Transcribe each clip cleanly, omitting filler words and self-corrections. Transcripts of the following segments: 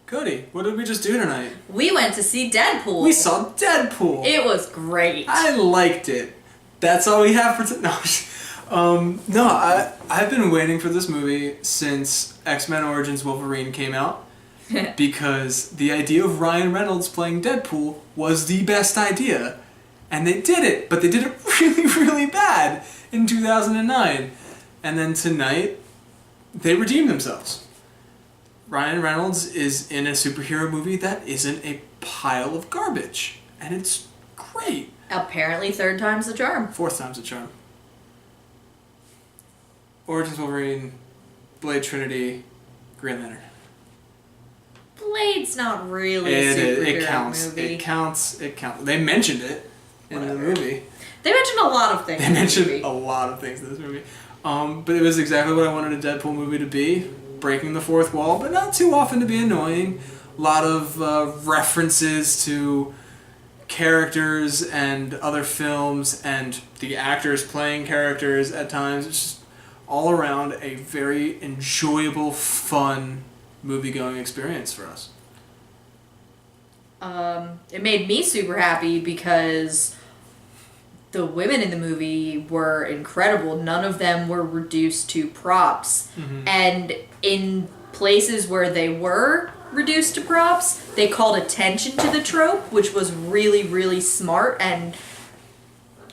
Cody, what did we just do tonight? We went to see Deadpool. We saw Deadpool. It was great. I liked it. That's all we have for I've been waiting for this movie since X-Men Origins Wolverine came out because the idea of Ryan Reynolds playing Deadpool was the best idea. And they did it, but they did it really, really bad in 2009. And then tonight, they redeemed themselves. Ryan Reynolds is in a superhero movie that isn't a pile of garbage. And it's great. Apparently 3rd time's the charm. 4th time's the charm. Origins Wolverine, Blade Trinity, Green Lantern. Blade's not really a superhero movie. It counts. They mentioned it in the movie. They mentioned a lot of things in this movie. But it was exactly what I wanted a Deadpool movie to be. Breaking the fourth wall, but not too often to be annoying. A lot of references to characters and other films and the actors playing characters at times. It's just all around a very enjoyable, fun movie-going experience for us. It made me super happy because the women in the movie were incredible. None of them were reduced to props. Mm-hmm. And in places where they were reduced to props, they called attention to the trope, which was really, really smart and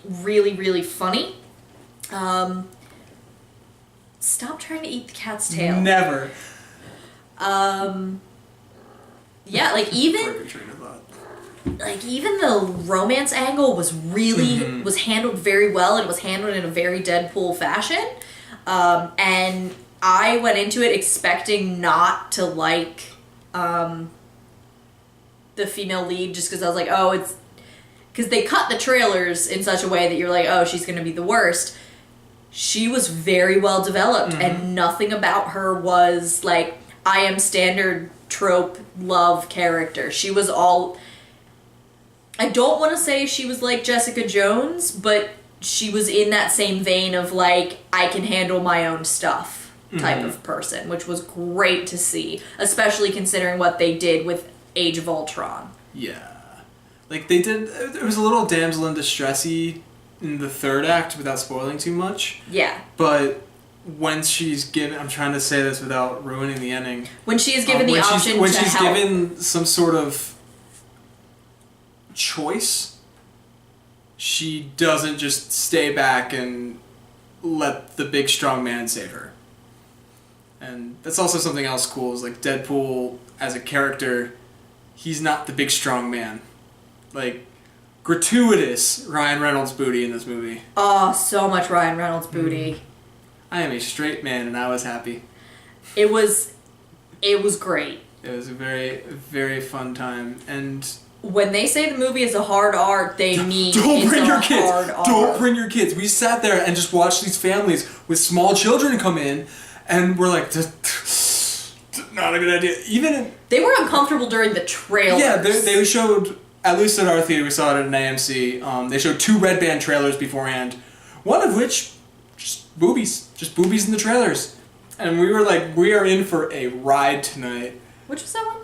really, really funny. Stop trying to eat the cat's tail. Never. Yeah, even the romance angle was really was handled very well, and it was handled in a very Deadpool fashion. And I went into it expecting not to like the female lead, just because I was like, oh, it's because they cut the trailers in such a way that you're like, oh, she's going to be the worst. She was very well developed, and nothing about her was like, I am standard trope love character. She was all... I don't want to say she was like Jessica Jones, but she was in that same vein of like, I can handle my own stuff type of person, which was great to see, especially considering what they did with Age of Ultron. Yeah. Like they did, it was a little damsel in distress-y in the 3rd act without spoiling too much. Yeah. But when she's given, I'm trying to say this without ruining the ending. When she is given the option when to she's help. given some sort of choice, she doesn't just stay back and let the big strong man save her. And that's also something else cool, is like Deadpool as a character, he's not the big strong man. Like, gratuitous Ryan Reynolds booty in this movie. Oh, so much Ryan Reynolds booty. I am a straight man and I was happy. It was great. It was a very, very fun time. And when they say the movie is a hard R, they mean don't bring your hard kids. R. Don't bring your kids. We sat there and just watched these families with small children come in, and we're like, not a good idea. They were uncomfortable during the trailers. Yeah, they showed, at least at our theater, we saw it at an AMC. They showed 2 red band trailers beforehand. One of which, just boobies in the trailers, and we were like, we are in for a ride tonight. Which was that one?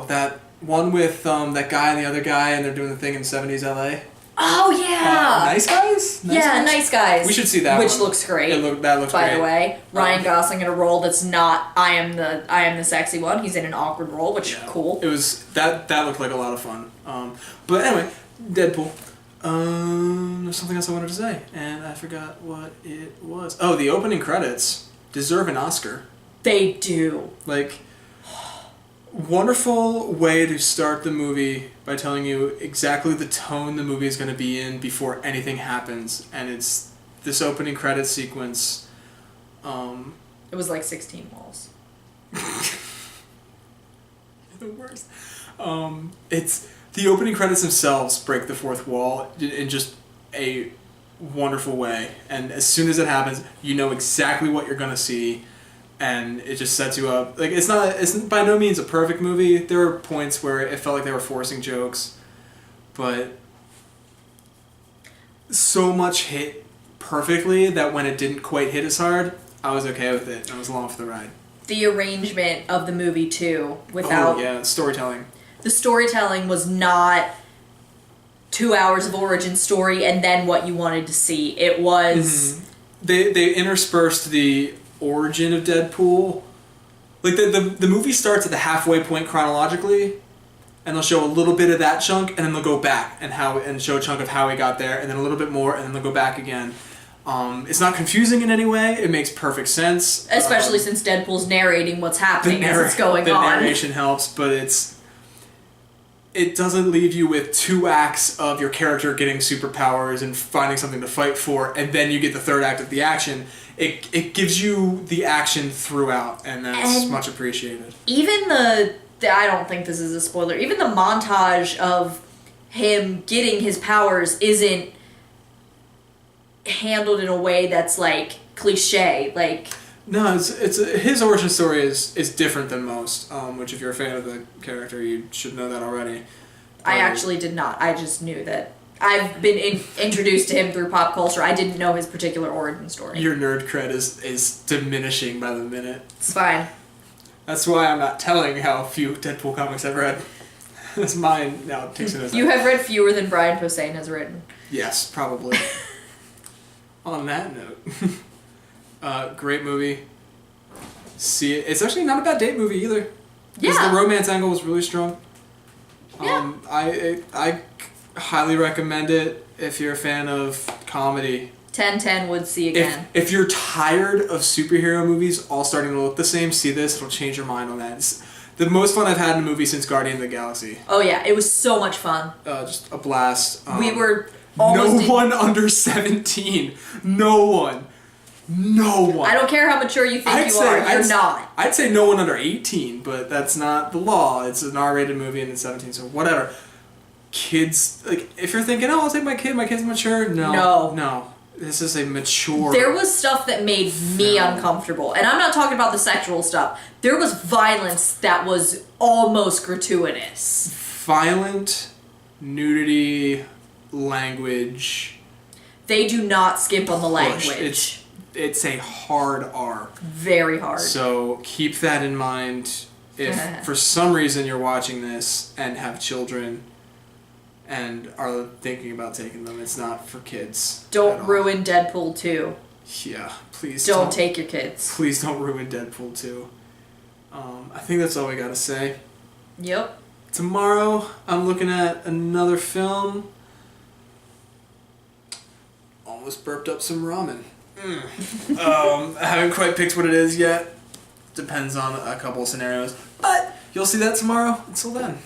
That one with that guy and the other guy, and they're doing the thing in 70s LA. Oh, yeah! Nice Guys? Nice Guys. We should see that Which one. looks great. That looks great. By the way, Ryan Gosling in a role that's not I am the sexy one. He's in an awkward role, which is cool. It was that looked like a lot of fun. But anyway, Deadpool. There's something else I wanted to say, and I forgot what it was. Oh, the opening credits deserve an Oscar. They do. Like, wonderful way to start the movie by telling you exactly the tone the movie is going to be in before anything happens, and it's this opening credits sequence. It was like 16 walls. The worst. It's the opening credits themselves break the fourth wall in just a wonderful way, and as soon as it happens, you know exactly what you're going to see. And it just sets you up. Like, it's by no means a perfect movie. There were points where it felt like they were forcing jokes, but so much hit perfectly that when it didn't quite hit as hard, I was okay with it. I was along for the ride. the arrangement of the movie too, without... Oh, yeah, storytelling. The storytelling was not 2 hours of origin story and then what you wanted to see. It was... They interspersed the origin of Deadpool. Like, the movie starts at the halfway point chronologically, and they'll show a little bit of that chunk, and then they'll go back and show a chunk of how he got there, and then a little bit more, and then they'll go back again. It's not confusing in any way. It makes perfect sense. Especially since Deadpool's narrating what's happening as it's going on. The narration helps, but it doesn't leave you with 2 acts of your character getting superpowers and finding something to fight for, and then you get the third act of the action. It gives you the action throughout, and that's much appreciated. Even I don't think this is a spoiler, even the montage of him getting his powers isn't handled in a way that's like cliche. Like, no, his origin story is different than most. Which, if you're a fan of the character, you should know that already. I actually did not. I just knew that. I've been introduced to him through pop culture. I didn't know his particular origin story. Your nerd cred is diminishing by the minute. It's fine. That's why I'm not telling how few Deadpool comics I've read. That's mine now. Takes it as you have read fewer than Brian Posehn has written. Yes, probably. On that note, great movie. See it. It's actually not a bad date movie either. Because the romance angle was really strong. Yeah. I highly recommend it if you're a fan of comedy. 10/10 would see again. If you're tired of superhero movies all starting to look the same, see this. It'll change your mind on that. It's the most fun I've had in a movie since Guardians of the Galaxy. Oh yeah, it was so much fun. Just a blast. We were almost... No one under 17. No one. I don't care how mature you think you're not. I'd say no one under 18, but that's not the law. It's an R-rated movie and it's 17, so whatever. Kids, like, if you're thinking, oh, I'll take my kid's mature. No. This is a mature... There was stuff that made me uncomfortable. And I'm not talking about the sexual stuff. There was violence that was almost gratuitous. Violent, nudity, language. They do not skimp on the language. It's a hard R. Very hard. So keep that in mind. If for some reason you're watching this and have children... and are thinking about taking them, it's not for kids. Don't ruin Deadpool 2. Yeah, please don't take your kids. Please don't ruin Deadpool 2. I think that's all we gotta say. Yep. Tomorrow, I'm looking at another film. Almost burped up some ramen. I haven't quite picked what it is yet. Depends on a couple of scenarios. But you'll see that tomorrow. Until then.